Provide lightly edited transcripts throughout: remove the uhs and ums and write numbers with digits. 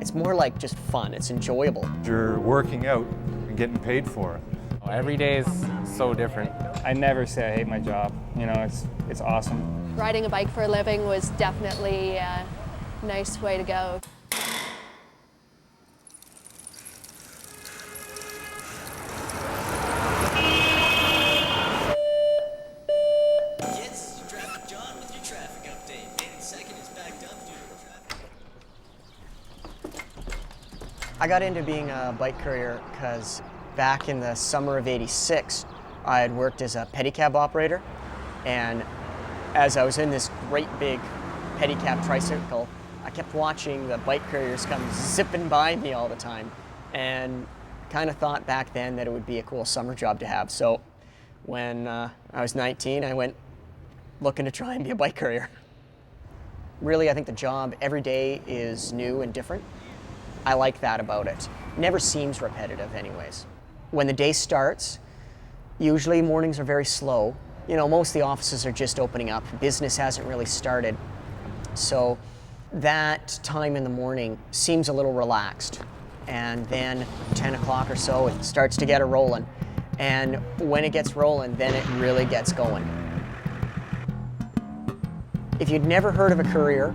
It's more like just fun. It's enjoyable. You're working out and getting paid for it. Every day is so different. I never say I hate my job. You know, it's awesome. Riding a bike for a living was definitely a nice way to go. Yes, Traffic John with your traffic update. Main second is backed up due to traffic. I got into being a bike courier because back in the summer of '86, I had worked as a pedicab operator, and as I was in this great big pedicab tricycle, I kept watching the bike couriers come zipping by me all the time, and kind of thought back then that it would be a cool summer job to have. So when I was 19, I went looking to try and be a bike courier. Really, I think the job every day is new and different. I like that about it. Never seems repetitive anyways. When the day starts, usually mornings are very slow. You know, most of the offices are just opening up. Business hasn't really started. So that time in the morning seems a little relaxed. And then 10 o'clock or so, it starts to get rolling. And when it gets rolling, then it really gets going. If you'd never heard of a courier,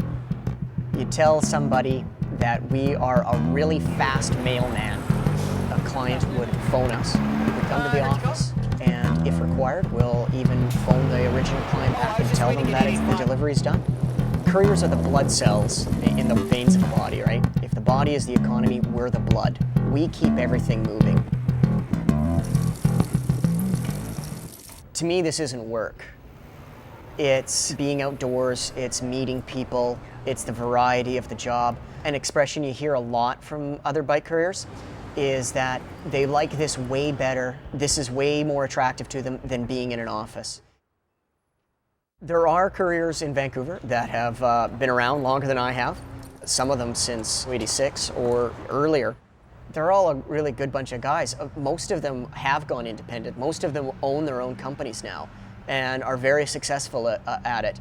you tell somebody that we are a really fast mailman. A client would phone us. We come to the office, and if required, we'll even phone the original client back and tell them that the delivery's done. Couriers are the blood cells in the veins of the body, right? If the body is the economy, we're the blood. We keep everything moving. To me, this isn't work. It's being outdoors, it's meeting people, it's the variety of the job. An expression you hear a lot from other bike couriers is that they like this way better, this is way more attractive to them than being in an office. There are couriers in Vancouver that have been around longer than I have, some of them since '86 or earlier. They're all a really good bunch of guys. Most of them have gone independent. Most of them own their own companies now and are very successful at it.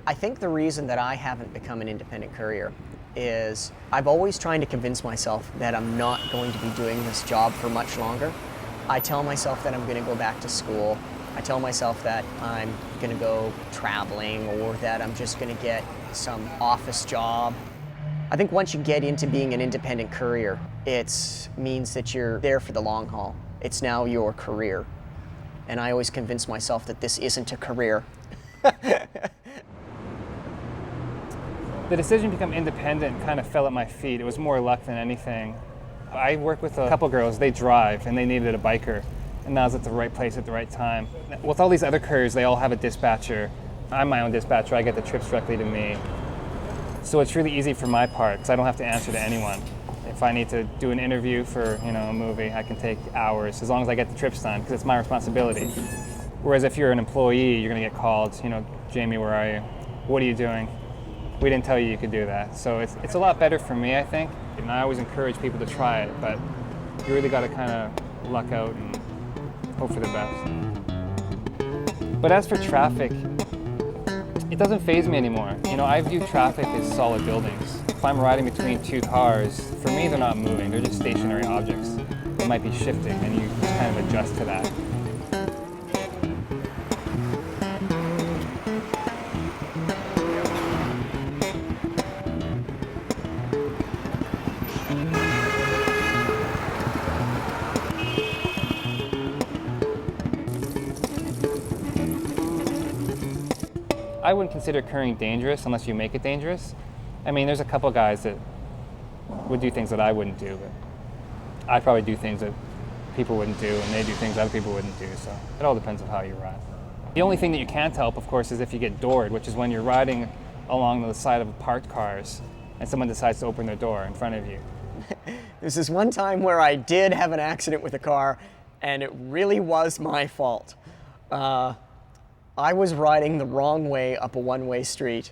I think the reason that I haven't become an independent courier is I've always trying to convince myself that I'm not going to be doing this job for much longer. I tell myself that I'm going to go back to school. I tell myself that I'm going to go traveling or that I'm just going to get some office job. I think once you get into being an independent courier, it means that you're there for the long haul. It's now your career. And I always convince myself that this isn't a career. The decision to become independent kind of fell at my feet. It was more luck than anything. I work with a couple girls, they drive and they needed a biker. And I was at the right place at the right time. With all these other couriers, they all have a dispatcher. I'm my own dispatcher, I get the trips directly to me. So it's really easy for my part because I don't have to answer to anyone. If I need to do an interview for a movie, I can take hours as long as I get the trips done because it's my responsibility. Whereas if you're an employee, you're going to get called, Jamie, where are you? What are you doing? We didn't tell you could do that. So it's a lot better for me, I think. And I always encourage people to try it, but you really got to kind of luck out and hope for the best. But as for traffic, it doesn't faze me anymore. I view traffic as solid buildings. If I'm riding between two cars, for me they're not moving, they're just stationary objects. They might be shifting and you just kind of adjust to that. I wouldn't consider couriering dangerous unless you make it dangerous. I mean, there's a couple guys that would do things that I wouldn't do, but I probably do things that people wouldn't do, and they do things other people wouldn't do, so it all depends on how you ride. The only thing that you can't help, of course, is if you get doored, which is when you're riding along the side of parked cars and someone decides to open their door in front of you. This is one time where I did have an accident with a car, and it really was my fault. I was riding the wrong way up a one-way street,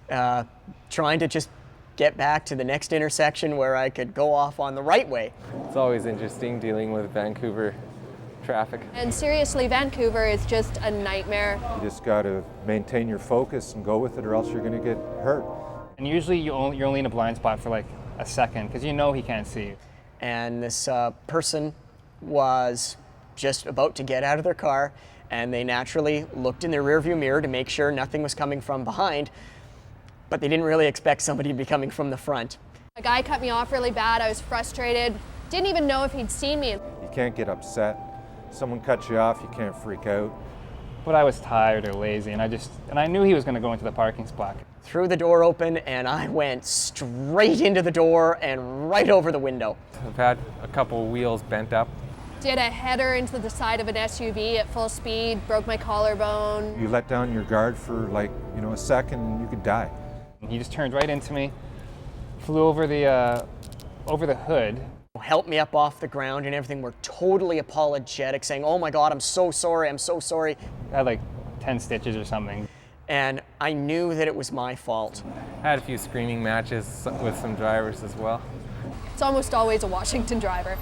trying to just get back to the next intersection where I could go off on the right way. It's always interesting dealing with Vancouver traffic. And seriously, Vancouver is just a nightmare. You just got to maintain your focus and go with it, or else you're going to get hurt. And usually you're only in a blind spot for like a second because you know he can't see you. And this person was just about to get out of their car, and they naturally looked in their rearview mirror to make sure nothing was coming from behind, but they didn't really expect somebody to be coming from the front. A guy cut me off really bad. I was frustrated. Didn't even know if he'd seen me. You can't get upset. Someone cuts you off, you can't freak out. But I was tired or lazy, and I knew he was going to go into the parking spot. Threw the door open, and I went straight into the door and right over the window. I've had a couple wheels bent up. Did a header into the side of an SUV at full speed, broke my collarbone. You let down your guard for like, a second and you could die. He just turned right into me, flew over the hood. Helped me up off the ground and everything. Were totally apologetic, saying, "Oh my God, I'm so sorry, I'm so sorry." I had like 10 stitches or something. And I knew that it was my fault. I had a few screaming matches with some drivers as well. It's almost always a Washington driver.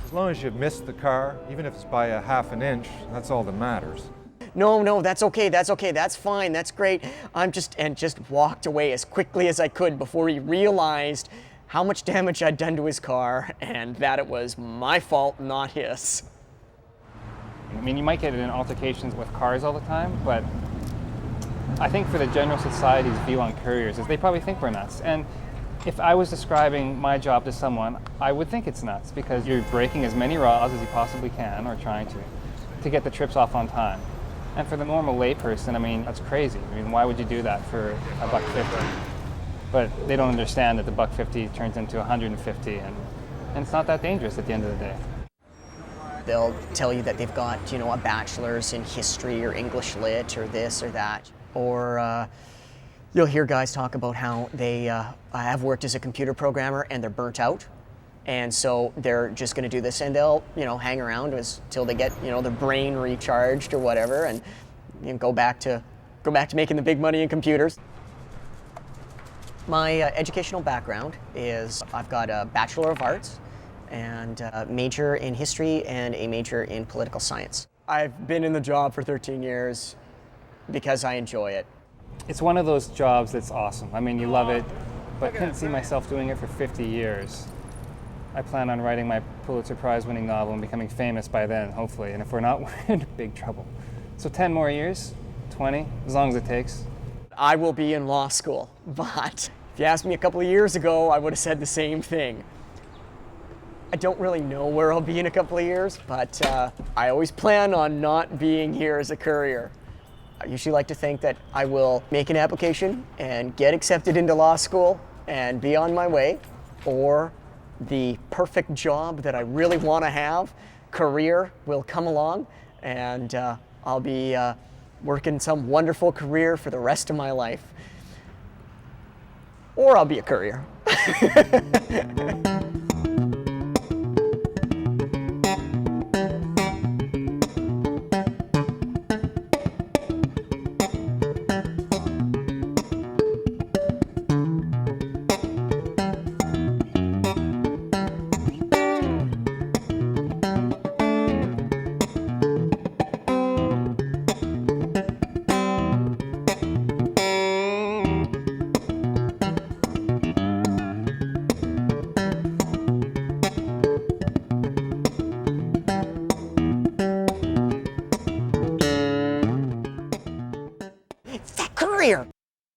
As long as you missed the car, even if it's by a half an inch, that's all that matters. No, that's okay, that's fine, that's great. And just walked away as quickly as I could before he realized how much damage I'd done to his car and that it was my fault, not his. I mean, you might get in altercations with cars all the time, but I think for the general society's view on couriers is they probably think we're nuts. And if I was describing my job to someone, I would think it's nuts because you're breaking as many laws as you possibly can, or trying to get the trips off on time. And for the normal layperson, I mean, that's crazy. I mean, why would you do that for $1.50? But they don't understand that the $1.50 turns into $150, and it's not that dangerous at the end of the day. They'll tell you that they've got, a bachelor's in history or English lit or this or that. Or you'll hear guys talk about how they have worked as a computer programmer and they're burnt out. And so they're just going to do this, and they'll, hang around until they get, their brain recharged or whatever, and go back to making the big money in computers. My educational background is I've got a Bachelor of Arts and a major in history and a major in political science. I've been in the job for 13 years because I enjoy it. It's one of those jobs that's awesome. I mean, you love it, but I couldn't see myself doing it for 50 years. I plan on writing my Pulitzer Prize-winning novel and becoming famous by then, hopefully. And if we're not, we're in big trouble. So 10 more years, 20, as long as it takes. I will be in law school, but if you asked me a couple of years ago, I would have said the same thing. I don't really know where I'll be in a couple of years, but I always plan on not being here as a courier. I usually like to think that I will make an application and get accepted into law school and be on my way, or the perfect job that I really want to have, career, will come along, and I'll be working some wonderful career for the rest of my life. Or I'll be a courier.